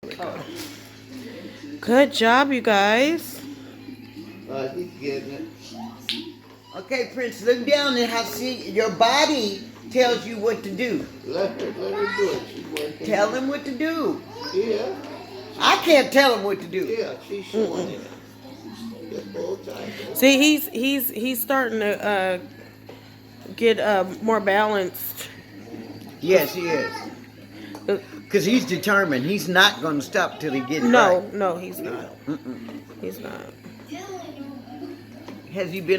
Oh. Good job, you guys. He's getting it. Okay, Prince, look down and see your body tells you what to do. Let her do it. She's working. Tell him what to do. Yeah. I can't tell him what to do. Yeah, she's showing it. The whole time. See, he's starting to get more balanced. Yes, he is. Because he's determined. He's not going to stop till he gets it No, right. no, he's not. He's not. Has he been